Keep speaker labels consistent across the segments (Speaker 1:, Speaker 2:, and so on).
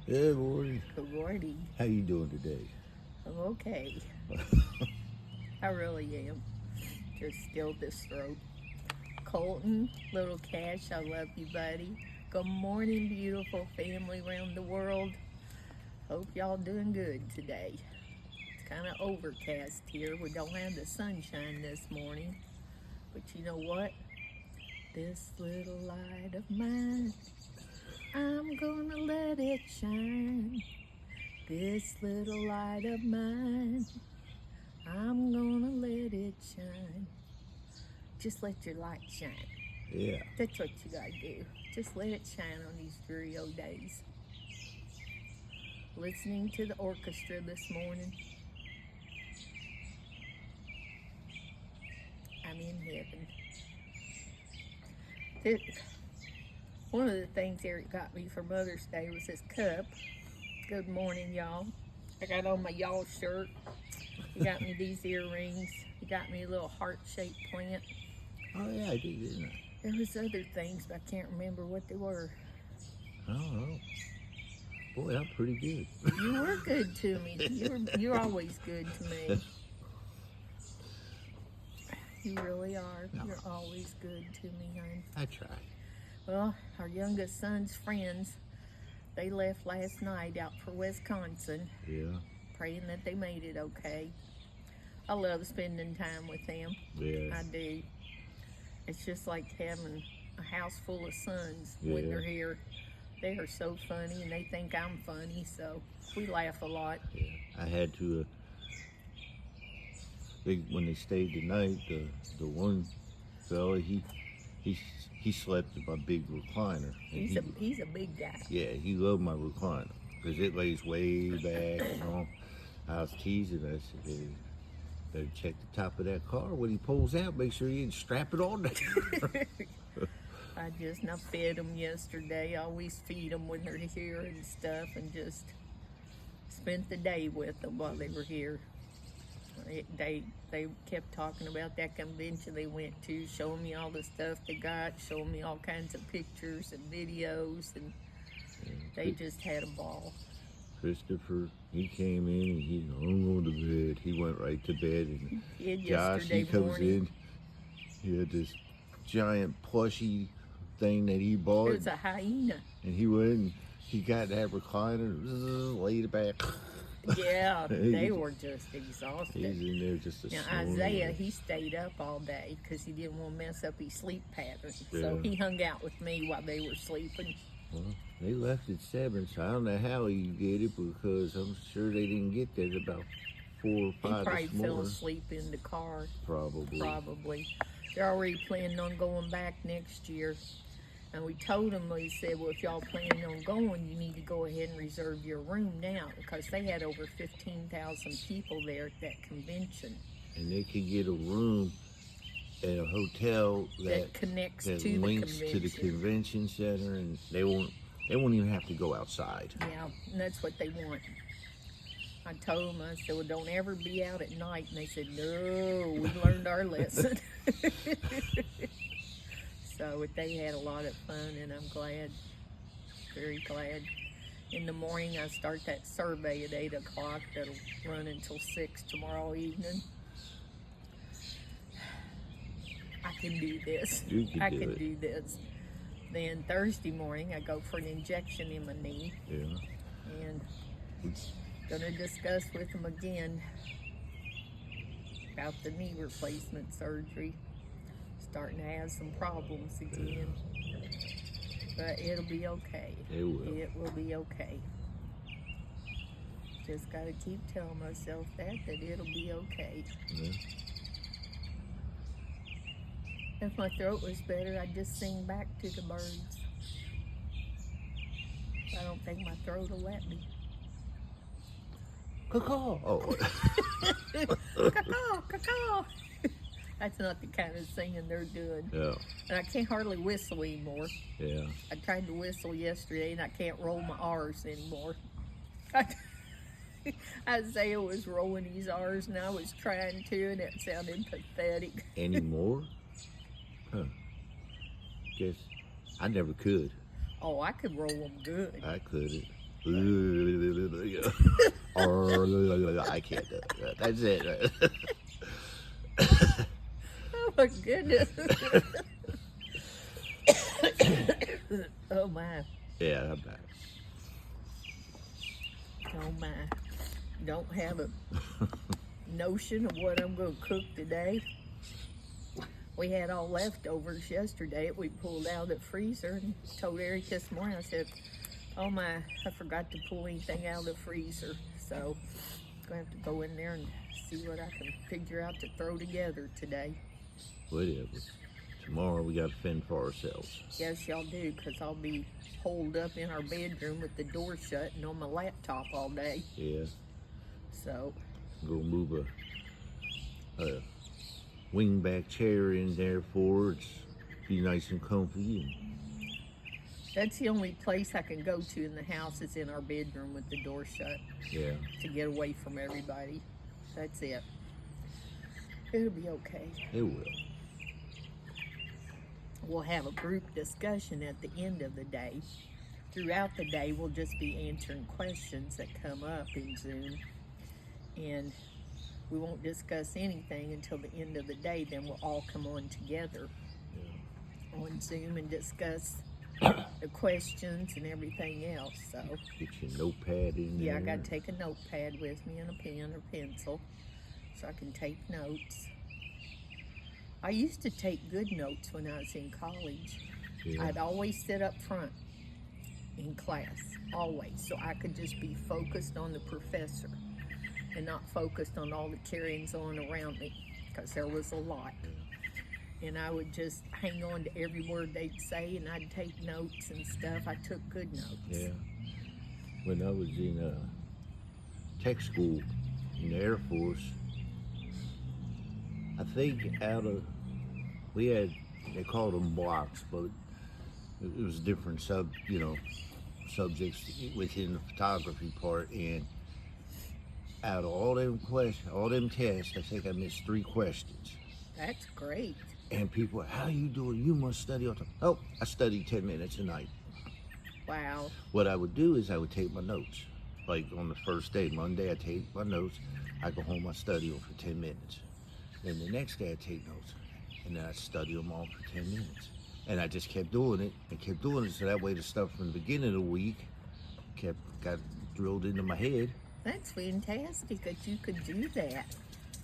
Speaker 1: Good morning.
Speaker 2: Good morning.
Speaker 1: How you doing today?
Speaker 2: I'm okay. I really am. Just still this throat. Colton, little Cash, I love you, buddy. Good morning, beautiful family around the world. Hope y'all doing good today. It's kind of overcast here. We don't have the sunshine this morning. But you know what? This little light of mine, I'm gonna let it shine. This little light of mine, I'm gonna let it shine. Just let your light shine.
Speaker 1: Yeah.
Speaker 2: That's what you gotta do. Just let it shine on these dreary old days. Listening to the orchestra this morning. I'm in heaven. One of the things Eric got me for Mother's Day was this cup. Good morning, y'all. I got on my y'all shirt. He got me these earrings. He got me a little heart-shaped plant.
Speaker 1: Oh yeah, I did, didn't I?
Speaker 2: There was other things, but I can't remember what they were.
Speaker 1: I don't know. Boy, I'm pretty good.
Speaker 2: You were good to me. You're always good to me. You really are.
Speaker 1: No.
Speaker 2: You're always good to me, hon.
Speaker 1: I try.
Speaker 2: Well, our youngest son's friends, they left last night out for Wisconsin,
Speaker 1: Yeah.
Speaker 2: praying that they made it okay. I love spending time with them.
Speaker 1: Yeah.
Speaker 2: I do. It's just like having a house full of sons when
Speaker 1: Yeah.
Speaker 2: they're here. They are so funny and they think I'm funny, so we laugh a lot.
Speaker 1: Yeah. I had to. When they stayed the night, the one fella he slept in my big recliner. And
Speaker 2: He's a big guy.
Speaker 1: Yeah, he loved my recliner because it lays way back and all. I was teasing. I said, "Hey, better check the top of that car when he pulls out. Make sure you didn't strap it on there."
Speaker 2: I fed them yesterday. I always feed them when they're here and stuff, and just spent the day with them while they were here. They kept talking about that convention they went to, showing me all the stuff they got, showing me all kinds of pictures and videos, and they just had a ball.
Speaker 1: Christopher, he came in and he said, "I'm going to bed." He went right to bed, and
Speaker 2: He did
Speaker 1: Josh,
Speaker 2: yesterday
Speaker 1: he comes
Speaker 2: morning.
Speaker 1: in. He had this giant plushy thing that he bought,
Speaker 2: It was a hyena.
Speaker 1: and he went and he got that recliner, laid it back.
Speaker 2: Yeah, they were just exhausted.
Speaker 1: He's in there just a
Speaker 2: Now
Speaker 1: snoring.
Speaker 2: Isaiah, he stayed up all day because he didn't want to mess up his sleep pattern. So
Speaker 1: Yeah.
Speaker 2: he hung out with me while they were sleeping.
Speaker 1: Well, they left at 7, so I don't know how you get it because I'm sure they didn't get there till about 4 or
Speaker 2: He
Speaker 1: 5
Speaker 2: probably
Speaker 1: this
Speaker 2: fell
Speaker 1: morning.
Speaker 2: asleep in the car.
Speaker 1: Probably.
Speaker 2: They're already planning on going back next year. And we told them, we said, well, if y'all planning on going, you need to go ahead and reserve your room now, because they had over 15,000 people there at that convention.
Speaker 1: And they could get a room at a hotel
Speaker 2: That connects
Speaker 1: that
Speaker 2: to the
Speaker 1: links to the
Speaker 2: convention.
Speaker 1: convention center, and they won't even have to go outside.
Speaker 2: Yeah, and that's what they want. I told them, I said, well, don't ever be out at night. And they said, no, we learned our lesson. So they had a lot of fun, and I'm glad, very glad. In the morning, I start that survey at 8 o'clock. That'll run until 6 tomorrow evening. I can do this.
Speaker 1: You can
Speaker 2: I
Speaker 1: do
Speaker 2: can
Speaker 1: it.
Speaker 2: do this. Then Thursday morning, I go for an injection in my knee,
Speaker 1: Yeah.
Speaker 2: and gonna discuss with them again about the knee replacement surgery. Starting to have some problems again, but it'll be okay.
Speaker 1: It will.
Speaker 2: It will be okay. Just gotta keep telling myself that it'll be okay.
Speaker 1: Yeah.
Speaker 2: If my throat was better, I'd just sing back to the birds. I don't think my throat will let me.
Speaker 1: Caw-caw. Oh.
Speaker 2: Caw-caw, caw-caw. That's not the kind of singing they're doing.
Speaker 1: Yeah.
Speaker 2: And I can't hardly whistle anymore.
Speaker 1: Yeah.
Speaker 2: I tried to whistle yesterday and I can't roll my R's anymore. Isaiah was rolling his R's and I was trying to, and it sounded pathetic.
Speaker 1: Anymore? Huh. Guess I never could.
Speaker 2: Oh, I could roll them good.
Speaker 1: I couldn't. I can't do it. That's it.
Speaker 2: Oh my goodness. Oh my.
Speaker 1: Yeah, I'm not.
Speaker 2: Oh my. Don't have a notion of what I'm going to cook today. We had all leftovers yesterday that we pulled out of the freezer, and told Eric this morning, I said, oh my, I forgot to pull anything out of the freezer. So I'm going to have to go in there and see what I can figure out to throw together today.
Speaker 1: Whatever. Tomorrow we got to fend for ourselves.
Speaker 2: Yes, y'all do, because I'll be holed up in our bedroom with the door shut and on my laptop all day.
Speaker 1: Yeah.
Speaker 2: So,
Speaker 1: Go move a wingback chair in there for it. Be nice and comfy.
Speaker 2: that's the only place I can go to in the house is in our bedroom with the door shut
Speaker 1: Yeah.
Speaker 2: to get away from everybody. That's it. It'll be okay.
Speaker 1: It will.
Speaker 2: We'll have a group discussion at the end of the day. Throughout the day, we'll just be answering questions that come up in Zoom. And we won't discuss anything until the end of the day. Then we'll all come on together on Zoom and discuss the questions and everything else. So,
Speaker 1: Get your notepad in there.
Speaker 2: yeah, I got to take a notepad with me and a pen or pencil so I can take notes. I used to take good notes when I was in college.
Speaker 1: Yeah.
Speaker 2: I'd always sit up front in class, always, so I could just be focused on the professor and not focused on all the carryings on around me, because there was a lot. And I would just hang on to every word they'd say, and I'd take notes and stuff. I took good notes.
Speaker 1: Yeah. When I was in tech school in the Air Force, I think we had, they called them blocks, but it was different subjects within the photography part. And out of all them tests, I think I missed 3 questions.
Speaker 2: That's great.
Speaker 1: And people, how you doing? You must study all the time. Oh, I studied 10 minutes a night.
Speaker 2: Wow.
Speaker 1: What I would do is I would take my notes. Like on the first day, Monday, I take my notes. I go home, I study them for 10 minutes. Then the next day I take notes, and then I study them all for 10 minutes. And I just kept doing it and kept doing it, so that way the stuff from the beginning of the week got drilled into my head.
Speaker 2: That's fantastic that you could do that.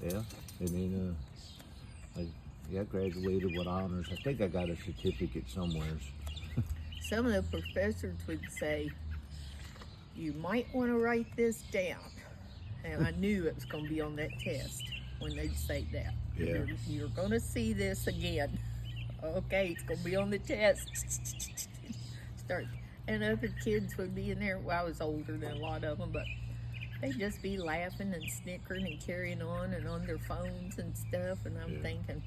Speaker 1: Yeah, and then I graduated with honors. I think I got a certificate somewhere.
Speaker 2: Some of the professors would say, you might want to write this down. And I knew it was going to be on that test when they'd say that.
Speaker 1: Yeah.
Speaker 2: You're going to see this again. Okay, it's going to be on the test. Start. And other kids would be in there. Well, I was older than a lot of them, but they'd just be laughing and snickering and carrying on and on their phones and stuff. And I'm thinking,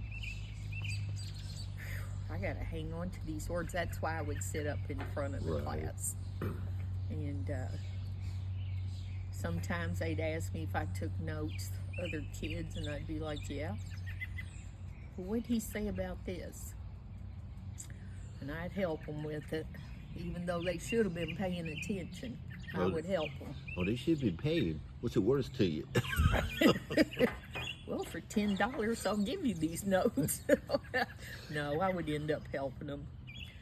Speaker 2: I got to hang on to these words. That's why I would sit up in front of the class. And sometimes they'd ask me if I took notes, other kids, and I'd be like, yeah. Well, what'd he say about this? And I'd help them with it, even though they should have been paying attention. I would help them.
Speaker 1: Well, they should be paying. What's it worth to you?
Speaker 2: Well, for $10, I'll give you these notes. No, I would end up helping them.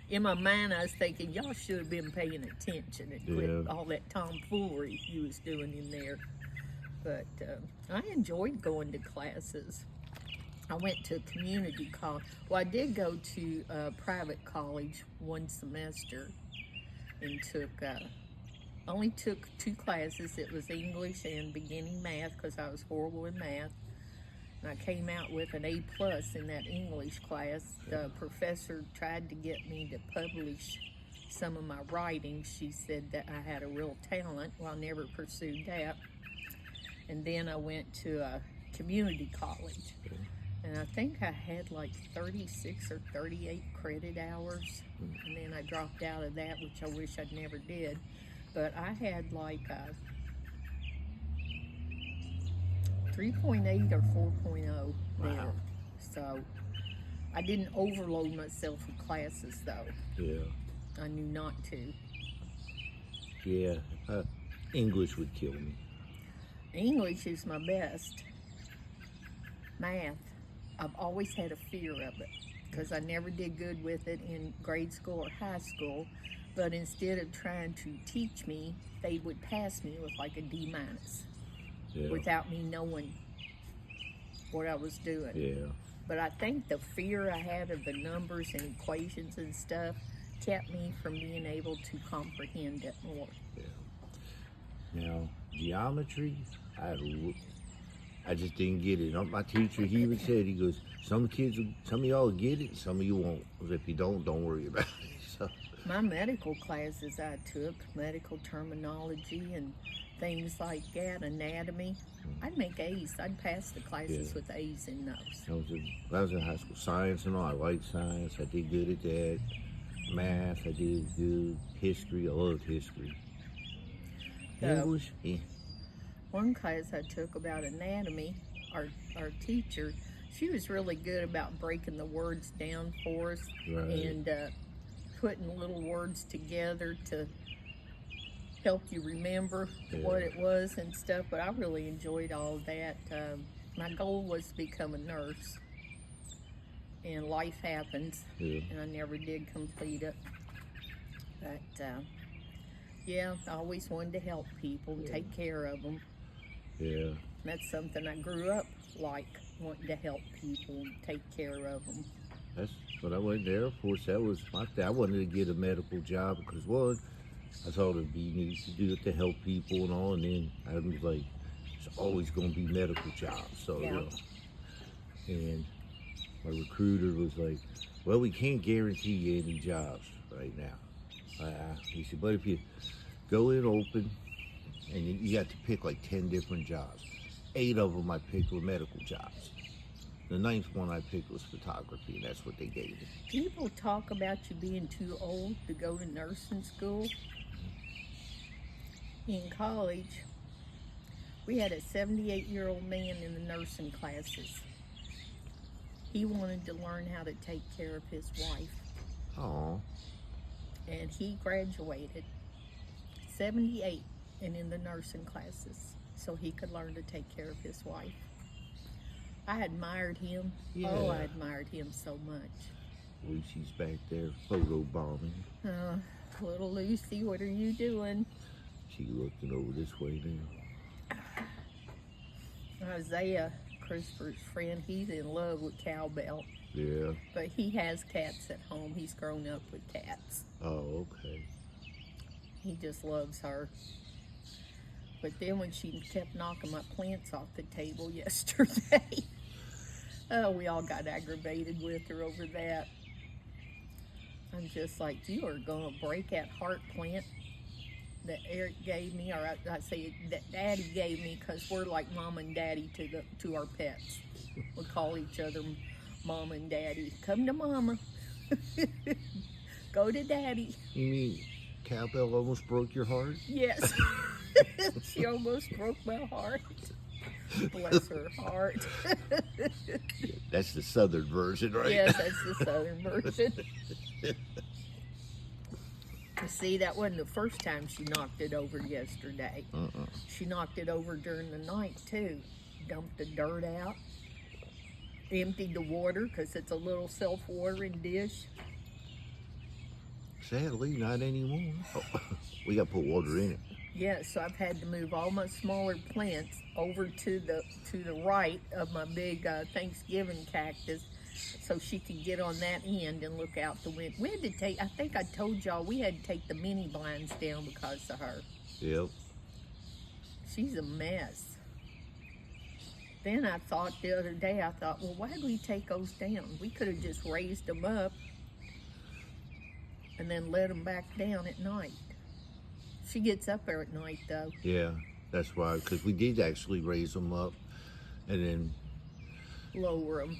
Speaker 2: In my mind, I was thinking, y'all should have been paying attention and quit all that tomfoolery you was doing in there. But I enjoyed going to classes. I went to community college. Well, I did go to private college one semester and only took 2 classes. It was English and beginning math, because I was horrible in math. And I came out with an A+ in that English class. The professor tried to get me to publish some of my writing. She said that I had a real talent. Well, I never pursued that. And then I went to a community college. And I think I had like 36 or 38 credit hours. And then I dropped out of that, which I wish I'd never did. But I had like 3.8 or 4.0 there.
Speaker 1: Wow.
Speaker 2: So I didn't overload myself with classes though.
Speaker 1: Yeah.
Speaker 2: I knew not to.
Speaker 1: Yeah, English would kill me.
Speaker 2: English is my best. Math, I've always had a fear of it because I never did good with it in grade school or high school. But instead of trying to teach me, they would pass me with like a D minus
Speaker 1: Yeah.
Speaker 2: without me knowing what I was doing.
Speaker 1: Yeah.
Speaker 2: But I think the fear I had of the numbers and equations and stuff kept me from being able to comprehend it more.
Speaker 1: Now, geometry, I just didn't get it. My teacher, he even said, he goes, some of y'all get it, some of you won't. If you don't worry about it. So,
Speaker 2: My medical classes I took, medical terminology and things like that, anatomy, I'd make A's. I'd pass the classes
Speaker 1: Yeah.
Speaker 2: with A's in those.
Speaker 1: I was in high school. Science and all, I liked science. I did good at that. Math, I did good. History, I loved history. English, yeah.
Speaker 2: One class I took about anatomy, our teacher, she was really good about breaking the words down for us
Speaker 1: Right.
Speaker 2: and putting little words together to help you remember what it was and stuff. But I really enjoyed all of that. My goal was to become a nurse, and life happens,
Speaker 1: Yeah.
Speaker 2: and I never did complete it. But yeah, I always wanted to help people and take care of them.
Speaker 1: Yeah.
Speaker 2: That's something I grew up like, wanting to help people and take care of them.
Speaker 1: That's when I went in the Air Force. That was my thing. I wanted to get a medical job because one, I thought it'd be neat to do it to help people and all, and then I was like, it's always going to be medical jobs. So,
Speaker 2: Yeah.
Speaker 1: And my recruiter was like, well, we can't guarantee you any jobs right now. He said, but if you go in open and you got to pick like 10 different jobs, 8 of them I picked were medical jobs. The 9th one I picked was photography, and that's what they gave me.
Speaker 2: People talk about you being too old to go to nursing school. In college, we had a 78-year-old man in the nursing classes. He wanted to learn how to take care of his wife,
Speaker 1: Oh,
Speaker 2: and he graduated 78 and in the nursing classes so he could learn to take care of his wife. I admired him.
Speaker 1: Yeah.
Speaker 2: Oh, I admired him so much.
Speaker 1: Lucy's back there photo bombing.
Speaker 2: Little Lucy, what are you doing?
Speaker 1: She looking over this way now.
Speaker 2: Isaiah, Christopher's friend, he's in love with Cowbell,
Speaker 1: Yeah.
Speaker 2: but he has cats at home. He's grown up with cats.
Speaker 1: Oh, okay.
Speaker 2: He just loves her. But then when she kept knocking my plants off the table yesterday, oh, we all got aggravated with her over that. I'm just like, you are going to break that heart plant that Eric gave me, or I say that Daddy gave me, because we're like Mom and Daddy to our pets. We call each other Mom and Daddy. Come to Mama. Go to Daddy.
Speaker 1: You mean Cowbell almost broke your heart?
Speaker 2: Yes. She almost broke my heart. Bless her heart.
Speaker 1: That's the southern version, right?
Speaker 2: Yes, that's the southern version. See, that wasn't the first time she knocked it over yesterday. She knocked it over during the night, too. Dumped the dirt out. Emptied the water, because it's a little self-watering dish.
Speaker 1: Sadly, not anymore. Oh, we got to put water in it.
Speaker 2: Yeah, so I've had to move all my smaller plants over to the right of my big Thanksgiving cactus, so she could get on that end and look out the window. We had to take, I think I told y'all, we had to take the mini blinds down because of her.
Speaker 1: Yep.
Speaker 2: She's a mess. Then I thought the other day, well, why did we take those down? We could have just raised them up and then let them back down at night. She gets up there at night, though.
Speaker 1: Yeah, that's why, because we did actually raise them up, and then
Speaker 2: Lower them.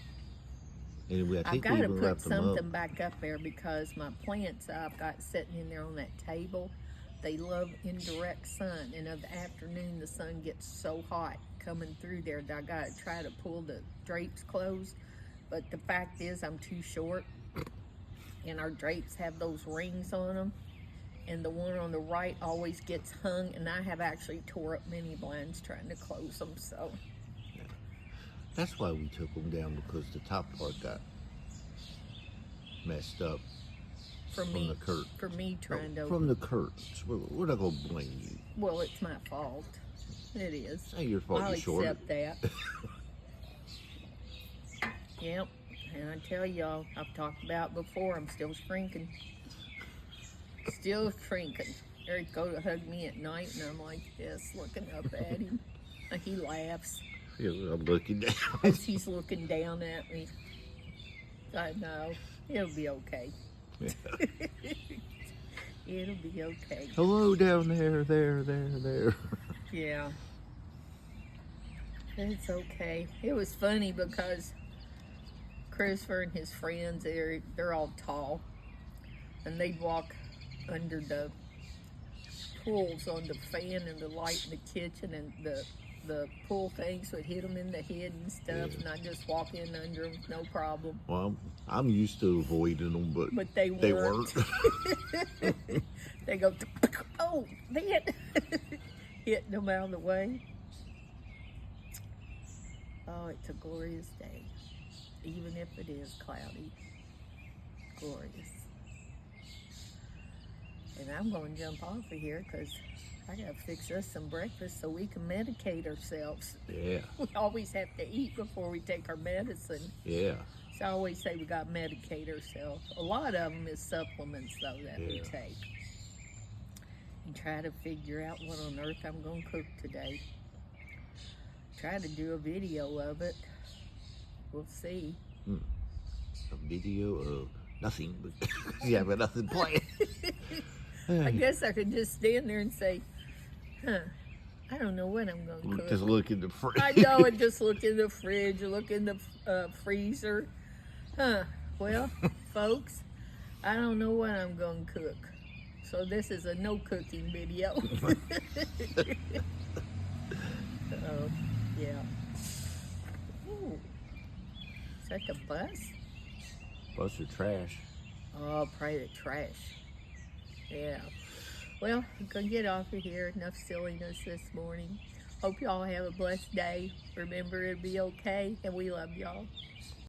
Speaker 1: I
Speaker 2: I've
Speaker 1: think
Speaker 2: got
Speaker 1: we
Speaker 2: to
Speaker 1: even
Speaker 2: put
Speaker 1: left them up.
Speaker 2: something back up there because my plants I've got sitting in there on that table, they love indirect sun. And of the afternoon, the sun gets so hot coming through there that I got to try to pull the drapes closed. But the fact is, I'm too short, and our drapes have those rings on them. and the one on the right always gets hung, and I have actually tore up many blinds trying to close them. So
Speaker 1: That's why we took them down, because the top part got messed up
Speaker 2: for
Speaker 1: from
Speaker 2: me,
Speaker 1: the curtain.
Speaker 2: for me trying to,
Speaker 1: From the curtains. We're not going to blame you.
Speaker 2: well, it's my fault. It is.
Speaker 1: It's not your fault
Speaker 2: I'll
Speaker 1: you shorted.
Speaker 2: accept that. Yep. And I tell y'all, I've talked about before, I'm still shrinking. Still shrinking. Eric go to hug me at night, and I'm like this, looking up at him. And he laughs
Speaker 1: Yeah, I'm looking down.
Speaker 2: as he's looking down at me. I know. It'll be okay. It'll be okay.
Speaker 1: Hello down there.
Speaker 2: Yeah. It's okay. It was funny because Christopher and his friends, they're all tall, and they'd walk under the pulls on the fan and the light in the kitchen, and the pull things would hit them in the head and stuff,
Speaker 1: Yeah.
Speaker 2: and I'd just walk in under them, no problem.
Speaker 1: Well, I'm used to avoiding them,
Speaker 2: But they weren't. They go, oh, man, hitting them out of the way. Oh, it's a glorious day, even if it is cloudy. Glorious. And I'm going to jump off of here because I got to fix us some breakfast so we can medicate ourselves.
Speaker 1: Yeah,
Speaker 2: We always have to eat before we take our medicine.
Speaker 1: yeah.
Speaker 2: So I always say we got to medicate ourselves. A lot of them is supplements, though, that we
Speaker 1: Yeah.
Speaker 2: take. And try to figure out what on earth I'm going to cook today. Try to do a video of it. We'll see.
Speaker 1: A video of nothing, but you have nothing planned.
Speaker 2: I guess I could just stand there and say, I don't know what I'm going to cook.
Speaker 1: Just look in the fridge.
Speaker 2: I know, and just look in the fridge or look in the freezer. Well, folks, I don't know what I'm going to cook. So this is a no cooking video. Oh, yeah. Ooh. Is that the bus?
Speaker 1: Bus or trash.
Speaker 2: Oh, probably the trash. Yeah. Well, I'm going to get off of here. Enough silliness this morning. Hope y'all have a blessed day. Remember, it'll be okay, and we love y'all.